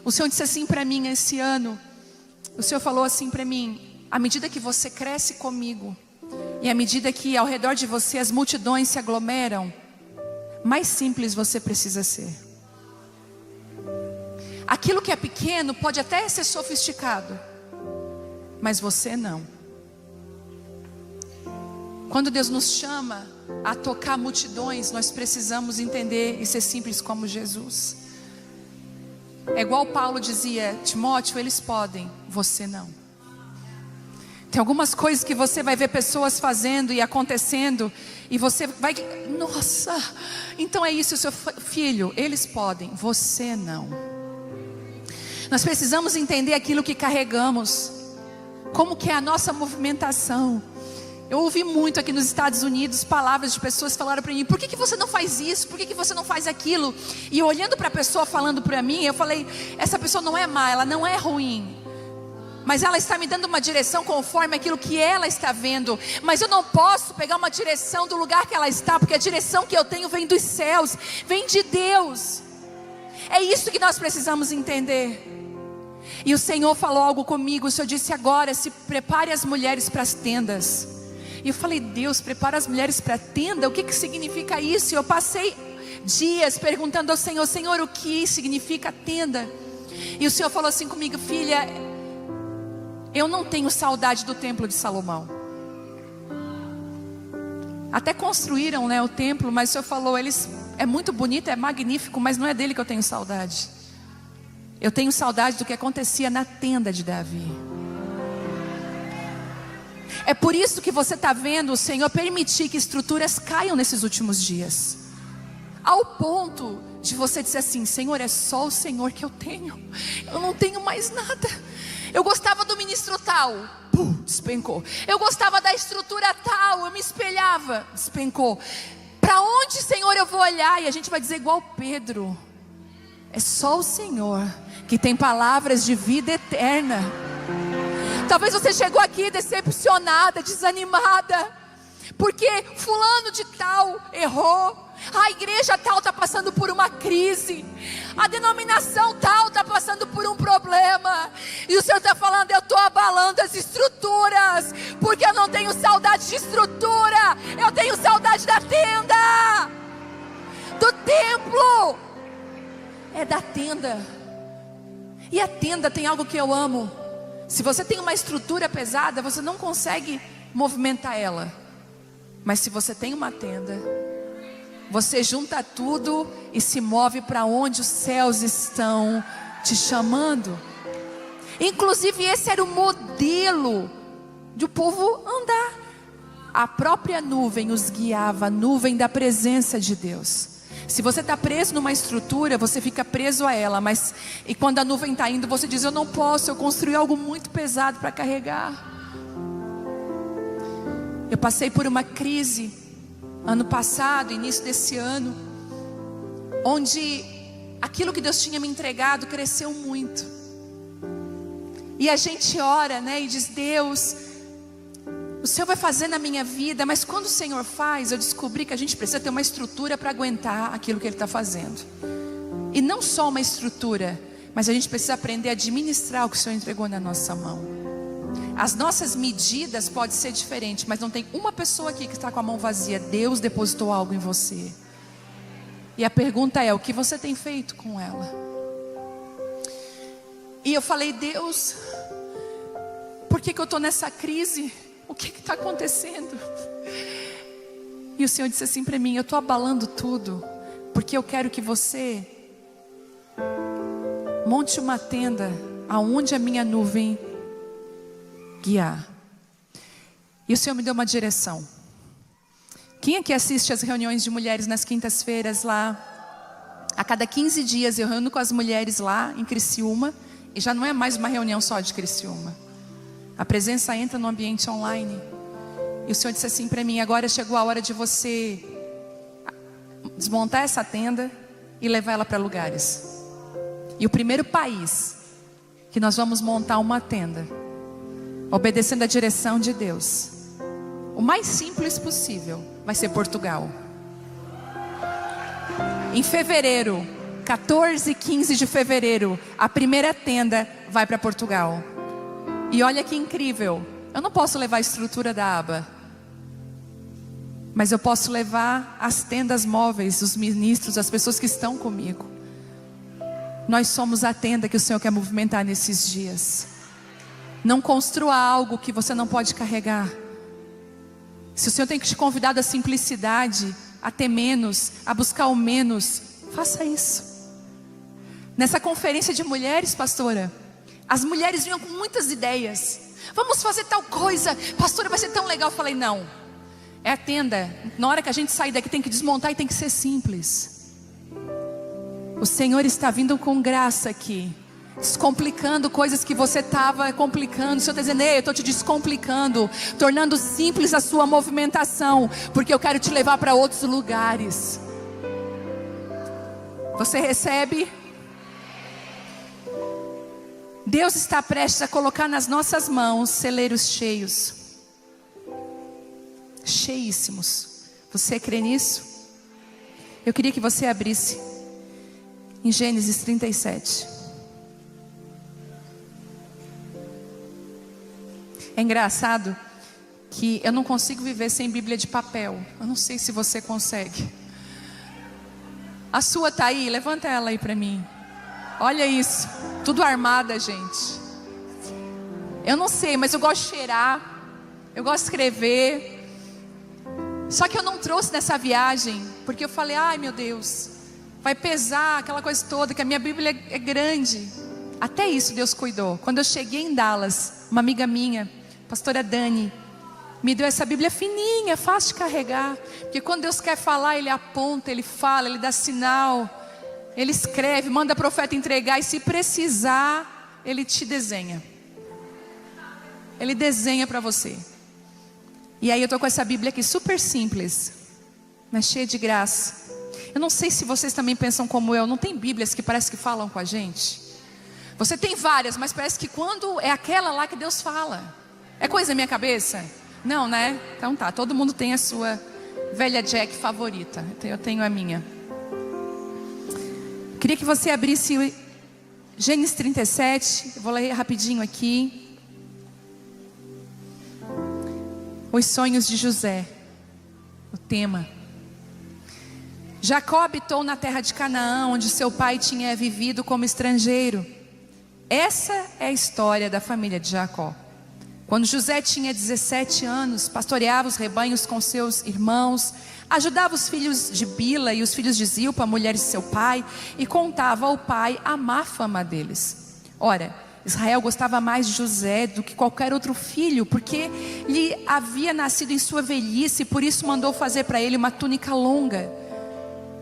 O Senhor disse assim para mim esse ano, o Senhor falou assim para mim: à medida que você cresce comigo, e à medida que ao redor de você as multidões se aglomeram, mais simples você precisa ser. Aquilo que é pequeno pode até ser sofisticado, mas você não. Quando Deus nos chama a tocar multidões, nós precisamos entender e ser simples como Jesus. É igual Paulo dizia: Timóteo, eles podem, você não. Tem algumas coisas que você vai ver pessoas fazendo e acontecendo, e você vai, nossa, então é isso, seu filho, eles podem, você não. Nós precisamos entender aquilo que carregamos, como que é a nossa movimentação. Eu ouvi muito aqui nos Estados Unidos palavras de pessoas que falaram para mim: por que você não faz isso? Por que você não faz aquilo? E olhando para a pessoa falando para mim, eu falei: essa pessoa não é má, ela não é ruim, mas ela está me dando uma direção conforme aquilo que ela está vendo. Mas eu não posso pegar uma direção do lugar que ela está, porque a direção que eu tenho vem dos céus, vem de Deus. É isso que nós precisamos entender. E o Senhor falou algo comigo. O Senhor disse: agora se prepare as mulheres para as tendas. E eu falei: Deus, prepara as mulheres para a tenda? O que significa isso? E eu passei dias perguntando ao Senhor: Senhor, o que significa tenda? E o Senhor falou assim comigo: filha, eu não tenho saudade do templo de Salomão. Até construíram, né, o templo, mas o Senhor falou: é muito bonito, é magnífico, mas não é dele que eu tenho saudade. Eu tenho saudade do que acontecia na tenda de Davi. É por isso que você está vendo o Senhor permitir que estruturas caiam nesses últimos dias, ao ponto de você dizer assim: Senhor, é só o Senhor que eu tenho, eu não tenho mais nada. Eu gostava do ministro tal, despencou. Eu gostava da estrutura tal, eu me espelhava, despencou. Para onde, Senhor, eu vou olhar? E a gente vai dizer igual Pedro: é só o Senhor que tem palavras de vida eterna. Talvez você chegou aqui decepcionada, desanimada, porque fulano de tal errou, a igreja tal está passando por uma crise, a denominação tal está passando por um problema, e o Senhor está falando: eu estou abalando as estruturas, porque eu não tenho saudade de estrutura, eu tenho saudade da tenda, do templo, é da tenda. E a tenda tem algo que eu amo. Se você tem uma estrutura pesada, você não consegue movimentar ela. Mas se você tem uma tenda, você junta tudo e se move para onde os céus estão te chamando. Inclusive esse era o modelo de o povo andar. A própria nuvem os guiava, a nuvem da presença de Deus. Se você está preso numa estrutura, você fica preso a ela, e quando a nuvem está indo, você diz: eu não posso, eu construí algo muito pesado para carregar. Eu passei por uma crise ano passado, início desse ano, onde aquilo que Deus tinha me entregado cresceu muito. E a gente ora, né, e diz: Deus, o Senhor vai fazer na minha vida. Mas quando o Senhor faz, eu descobri que a gente precisa ter uma estrutura para aguentar aquilo que Ele está fazendo. E não só uma estrutura, mas a gente precisa aprender a administrar o que o Senhor entregou na nossa mão. As nossas medidas podem ser diferentes, mas não tem uma pessoa aqui que está com a mão vazia. Deus depositou algo em você. E a pergunta é: o que você tem feito com ela? E eu falei: Deus, por que eu estou nessa crise? O que está acontecendo? E o Senhor disse assim para mim: eu estou abalando tudo, porque eu quero que você monte uma tenda aonde a minha nuvem guiar. E o Senhor me deu uma direção. Quem aqui assiste às reuniões de mulheres nas quintas-feiras lá? A cada 15 dias eu reúno com as mulheres lá em Criciúma. E já não é mais uma reunião só de Criciúma. A presença entra no ambiente online. E o Senhor disse assim para mim: agora chegou a hora de você desmontar essa tenda e levar ela para lugares. E o primeiro país que nós vamos montar uma tenda, obedecendo a direção de Deus, o mais simples possível, vai ser Portugal. Em fevereiro 14 e 15 de fevereiro, a primeira tenda vai para Portugal. E olha que incrível, eu não posso levar a estrutura da aba, mas eu posso levar as tendas móveis, os ministros, as pessoas que estão comigo. Nós somos a tenda que o Senhor quer movimentar nesses dias. Não construa algo que você não pode carregar. Se o Senhor tem que te convidar da simplicidade, a ter menos, a buscar o menos, faça isso. Nessa conferência de mulheres, pastora, as mulheres vinham com muitas ideias. Vamos fazer tal coisa, pastora, vai ser tão legal. Eu falei, não, é a tenda. Na hora que a gente sair daqui tem que desmontar e tem que ser simples. O Senhor está vindo com graça aqui, descomplicando coisas que você estava complicando. O Senhor está dizendo, ei, eu estou te descomplicando, tornando simples a sua movimentação, porque eu quero te levar para outros lugares. Você recebe? Deus está prestes a colocar nas nossas mãos celeiros cheios, cheíssimos. Você crê nisso? Eu queria que você abrisse em Gênesis 37. É engraçado que eu não consigo viver sem Bíblia de papel. Eu não sei se você consegue. A sua está aí? Levanta ela aí para mim. Olha isso, tudo armada, gente. Eu não sei, mas eu gosto de cheirar, eu gosto de escrever. Só que eu não trouxe nessa viagem, porque eu falei, ai meu Deus, vai pesar aquela coisa toda, que a minha Bíblia é grande. Até isso Deus cuidou. Quando eu cheguei em Dallas, uma amiga minha, pastora Dani, me deu essa Bíblia fininha, fácil de carregar. Porque quando Deus quer falar, Ele aponta, Ele fala, Ele dá sinal, Ele escreve, manda o profeta entregar. E se precisar, Ele te desenha. Ele desenha para você. E aí eu estou com essa Bíblia aqui, super simples, mas cheia de graça. Eu não sei se vocês também pensam como eu. Não tem Bíblias que parece que falam com a gente? Você tem várias, mas parece que quando é aquela lá que Deus fala. É coisa da minha cabeça? Não, né? Então tá, todo mundo tem a sua velha Jack favorita. Eu tenho a minha. Queria que você abrisse Gênesis 37. Eu vou ler rapidinho aqui. Os sonhos de José. O tema. Jacó habitou na terra de Canaã, onde seu pai tinha vivido como estrangeiro. Essa é a história da família de Jacó. Quando José tinha 17 anos, pastoreava os rebanhos com seus irmãos, ajudava os filhos de Bila e os filhos de Zilpa, mulheres de seu pai, e contava ao pai a má fama deles. Ora, Israel gostava mais de José do que qualquer outro filho, porque lhe havia nascido em sua velhice, e por isso mandou fazer para ele uma túnica longa.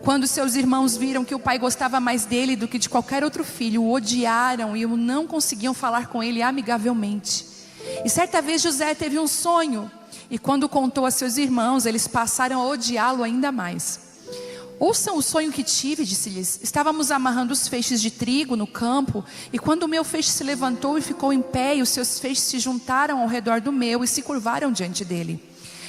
Quando seus irmãos viram que o pai gostava mais dele do que de qualquer outro filho, o odiaram e não conseguiam falar com ele amigavelmente. E certa vez José teve um sonho, e quando contou a seus irmãos, eles passaram a odiá-lo ainda mais. Ouçam o sonho que tive, disse-lhes. Estávamos amarrando os feixes de trigo no campo, e quando o meu feixe se levantou e ficou em pé, e os seus feixes se juntaram ao redor do meu e se curvaram diante dele.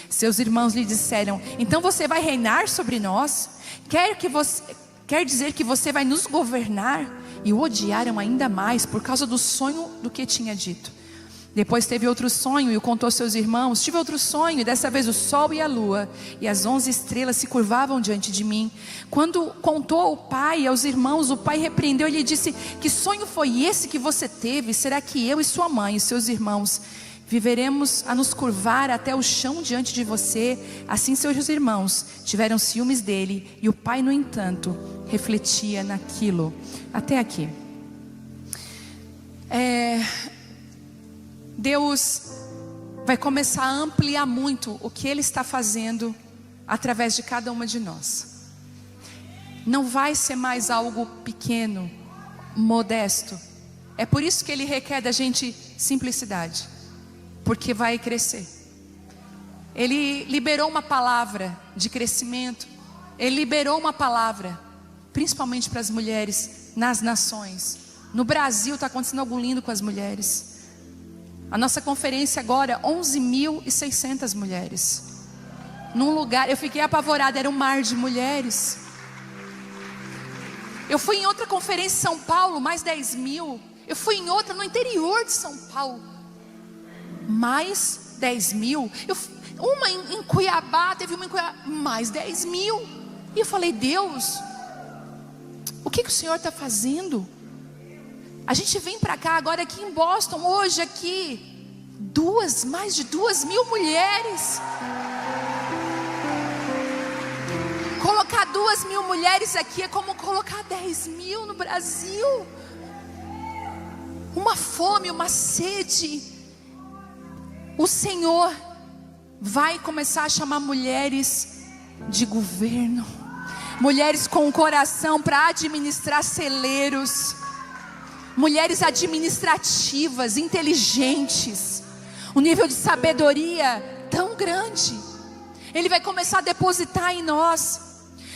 Seus irmãos lhe disseram: então você vai reinar sobre nós? Quer dizer que você vai nos governar? E o odiaram ainda mais por causa do sonho do que tinha dito. Depois teve outro sonho e o contou aos seus irmãos. Tive outro sonho, e dessa vez o sol e a lua e as 11 estrelas se curvavam diante de mim. Quando contou ao pai e aos irmãos, o pai repreendeu e lhe disse: que sonho foi esse que você teve? Será que eu e sua mãe e seus irmãos viveremos a nos curvar até o chão diante de você? Assim seus irmãos tiveram ciúmes dele, e o pai, no entanto, refletia naquilo. Até aqui. Deus vai começar a ampliar muito o que Ele está fazendo através de cada uma de nós. Não vai ser mais algo pequeno, modesto. É por isso que Ele requer da gente simplicidade, porque vai crescer. Ele liberou uma palavra de crescimento. Ele liberou uma palavra, principalmente para as mulheres nas nações. No Brasil está acontecendo algo lindo com as mulheres. A nossa conferência agora, 11.600 mulheres. Num lugar, eu fiquei apavorada, era um mar de mulheres. Eu fui em outra conferência em São Paulo, mais 10 mil. Eu fui em outra no interior de São Paulo, mais 10 mil. Uma em Cuiabá, teve uma em Cuiabá, mais 10 mil. E eu falei, Deus, o que o Senhor está fazendo? A gente vem para cá agora aqui em Boston, hoje aqui, mais de 2 mil mulheres. Colocar 2 mil mulheres aqui é como colocar 10 mil no Brasil. Uma fome, uma sede. O Senhor vai começar a chamar mulheres de governo, mulheres com o coração para administrar celeiros, mulheres administrativas, inteligentes, um nível de sabedoria tão grande. Ele vai começar a depositar em nós.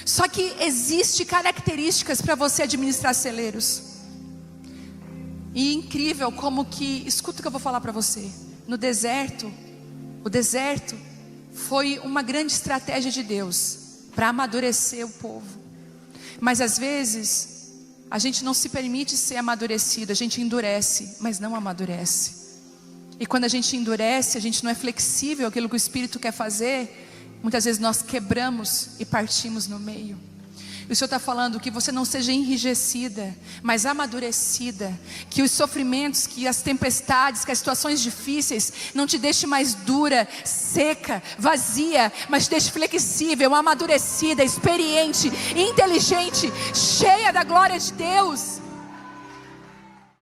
Só que existe características para você administrar celeiros. E incrível como que, escuta o que eu vou falar para você. No deserto, o deserto foi uma grande estratégia de Deus para amadurecer o povo. Mas às vezes a gente não se permite ser amadurecido, a gente endurece, mas não amadurece. E quando a gente endurece, a gente não é flexível àquilo que o Espírito quer fazer. Muitas vezes nós quebramos e partimos no meio. E o Senhor está falando que você não seja enrijecida, mas amadurecida. Que os sofrimentos, que as tempestades, que as situações difíceis não te deixe mais dura, seca, vazia, mas te deixe flexível, amadurecida, experiente, inteligente, cheia da glória de Deus.